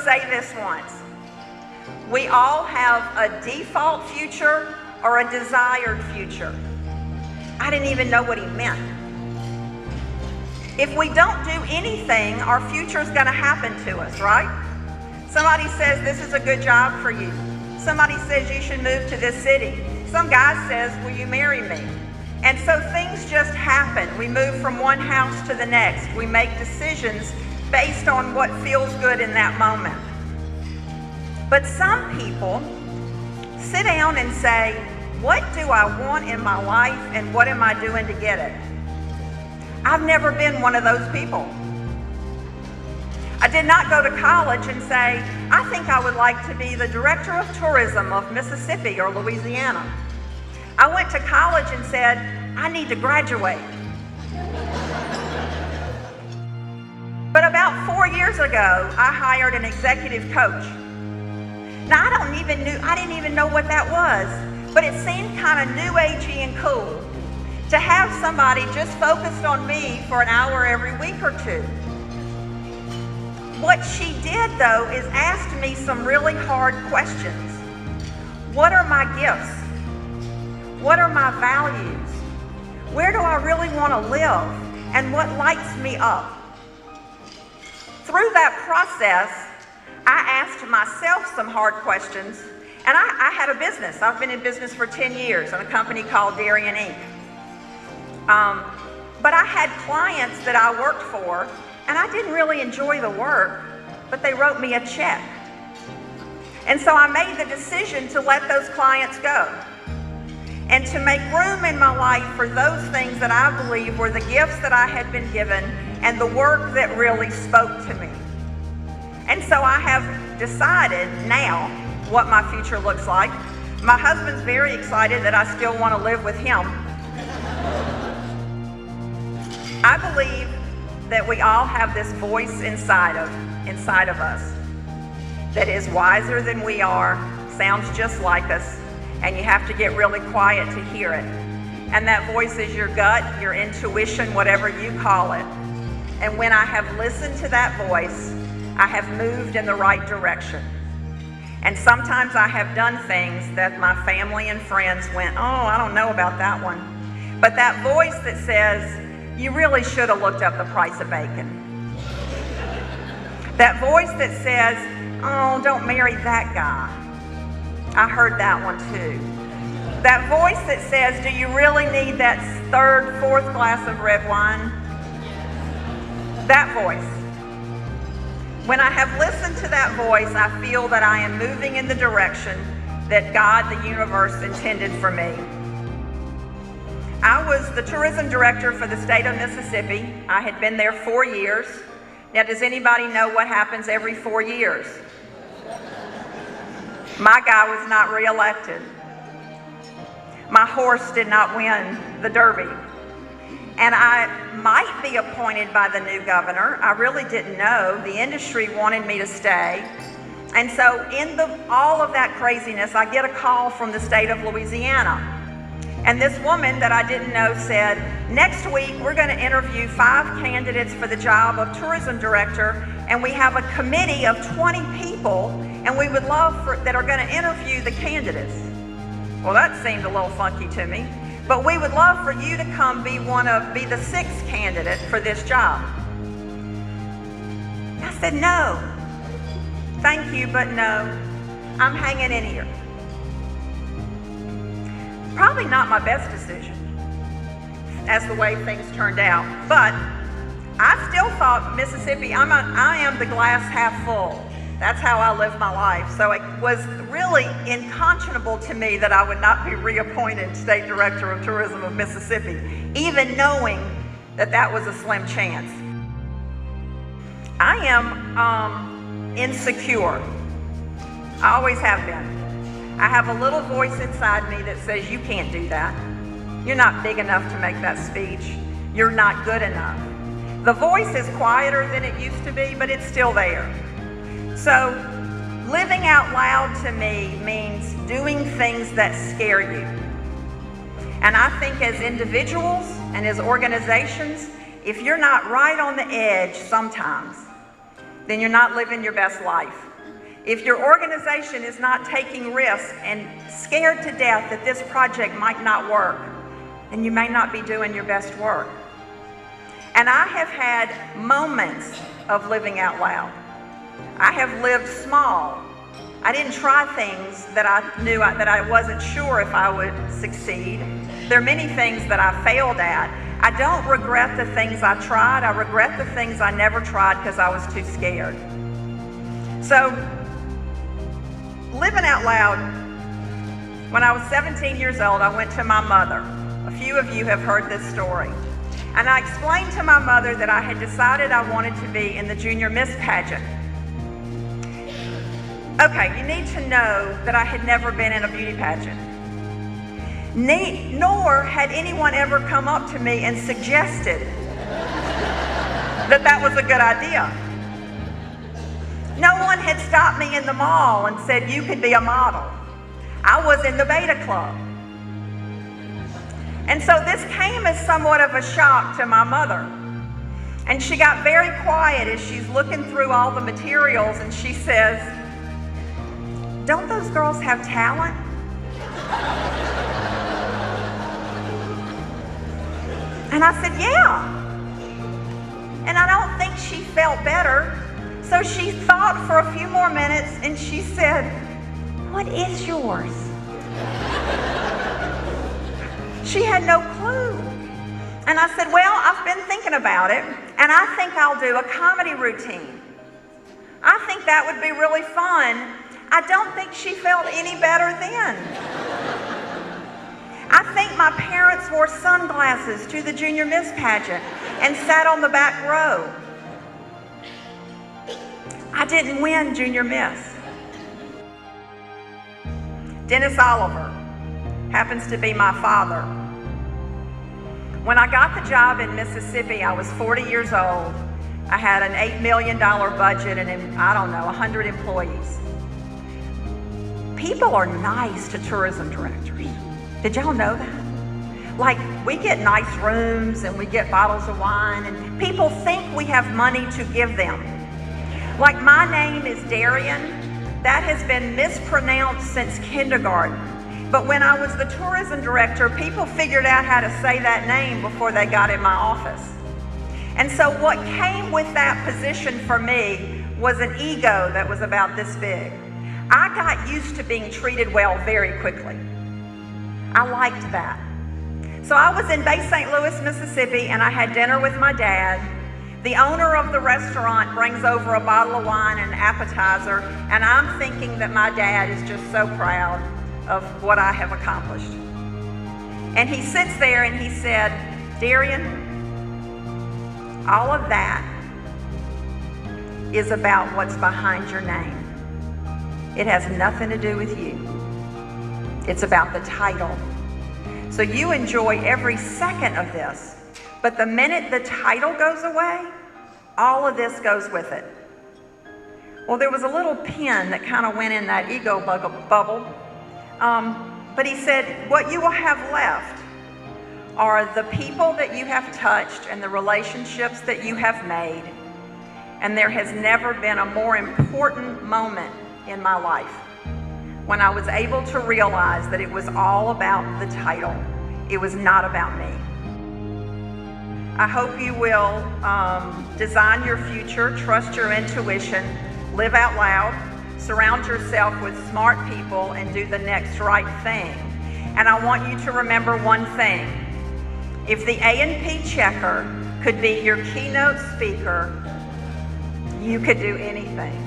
say this once. We all have a default future or a desired future. I didn't even know what he meant. If we don't do anything, our future is going to happen to us, right? Somebody says this is a good job for you. Somebody says you should move to this city. Some guy says, will you marry me? And so things just happen. We move from one house to the next. We make decisions based on what feels good in that moment. But some people sit down and say, what do I want in my life and what am I doing to get it? I've never been one of those people. I did not go to college and say, I think I would like to be the director of tourism of Mississippi or Louisiana. I went to college and said, I need to graduate. But about 4 years ago, I hired an executive coach. Now, I didn't even know what that was, but it seemed kind of new agey and cool to have somebody just focused on me for an hour every week or two. What she did, though, is asked me some really hard questions. What are my gifts? What are my values? Where do I really want to live? And what lights me up? Through that process, I asked myself some hard questions, and I had a business. I've been in business for 10 years in a company called Darienne, Inc. But I had clients that I worked for, and I didn't really enjoy the work, but they wrote me a check. And so I made the decision to let those clients go and to make room in my life for those things that I believe were the gifts that I had been given and the work that really spoke to me. And so I have decided now what my future looks like. My husband's very excited that I still want to live with him. I believe that we all have this voice inside of us that is wiser than we are, sounds just like us, and you have to get really quiet to hear it. And that voice is your gut, your intuition, whatever you call it. And when I have listened to that voice, I have moved in the right direction. And sometimes I have done things that my family and friends went, oh, I don't know about that one. But that voice that says, you really should have looked up the price of bacon. That voice that says, oh, don't marry that guy. I heard that one too. That voice that says, do you really need that third, fourth glass of red wine? That voice. When I have listened to that voice, I feel that I am moving in the direction that God, the universe, intended for me. I was the tourism director for the state of Mississippi. I had been there 4 years. Now, does anybody know what happens every 4 years? My guy was not reelected. My horse did not win the Derby. And I might be appointed by the new governor. I really didn't know. The industry wanted me to stay. And so in all of that craziness, I get a call from the state of Louisiana. And this woman that I didn't know said, next week we're going to interview 5 candidates for the job of tourism director, and we have a committee of 20 people, and we would love that are going to interview the candidates. Well, that seemed a little funky to me. But we would love for you to come be the 6th candidate for this job. I said, no. Thank you, but no. I'm hanging in here. Probably not my best decision as the way things turned out, but I still thought Mississippi, I am the glass half full. That's how I live my life. So it was really unconscionable to me that I would not be reappointed State Director of Tourism of Mississippi, even knowing that that was a slim chance. I am insecure. I always have been. I have a little voice inside me that says, you can't do that. You're not big enough to make that speech. You're not good enough. The voice is quieter than it used to be, but it's still there. So living out loud to me means doing things that scare you. And I think as individuals and as organizations, if you're not right on the edge sometimes, then you're not living your best life. If your organization is not taking risks and scared to death that this project might not work, then you may not be doing your best work. And I have had moments of living out loud. I have lived small. I didn't try things that I knew that I wasn't sure if I would succeed. There are many things that I failed at. I don't regret the things I tried. I regret the things I never tried because I was too scared. So, living out loud, when I was 17 years old, I went to my mother. A few of you have heard this story. And I explained to my mother that I had decided I wanted to be in the Junior Miss pageant. Okay, you need to know that I had never been in a beauty pageant. Nor had anyone ever come up to me and suggested that that was a good idea. No one had stopped me in the mall and said, you could be a model. I was in the beta club. And so this came as somewhat of a shock to my mother. And she got very quiet as she's looking through all the materials, and she says, don't those girls have talent? And I said, yeah. And I don't think she felt better. So she thought for a few more minutes and she said, what is yours? She had no clue. And I said, well, I've been thinking about it, and I think I'll do a comedy routine. I think that would be really fun. I don't think she felt any better then. I think my parents wore sunglasses to the Junior Miss pageant and sat on the back row. I didn't win Junior Miss. Dennis Oliver happens to be my father. When I got the job in Mississippi, I was 40 years old. I had an $8 million budget and, I don't know, 100 employees. People are nice to tourism directors. Did y'all know that? Like, we get nice rooms and we get bottles of wine, and people think we have money to give them. Like, my name is Darienne. That has been mispronounced since kindergarten. But when I was the tourism director, people figured out how to say that name before they got in my office. And so what came with that position for me was an ego that was about this big. I got used to being treated well very quickly. I liked that. So I was in Bay St. Louis, Mississippi, and I had dinner with my dad. The owner of the restaurant brings over a bottle of wine and an appetizer, and I'm thinking that my dad is just so proud of what I have accomplished. And he sits there and he said, Darienne, all of that is about what's behind your name. It has nothing to do with you. It's about the title. So you enjoy every second of this, but the minute the title goes away, all of this goes with it. Well, there was a little pin that kind of went in that ego bubble. But he said, what you will have left are the people that you have touched and the relationships that you have made. And there has never been a more important moment in my life when I was able to realize that it was all about the title. It was not about me. I hope you will design your future, trust your intuition, live out loud, surround yourself with smart people, and do the next right thing. And I want you to remember one thing. If the A&P checker could be your keynote speaker, you could do anything.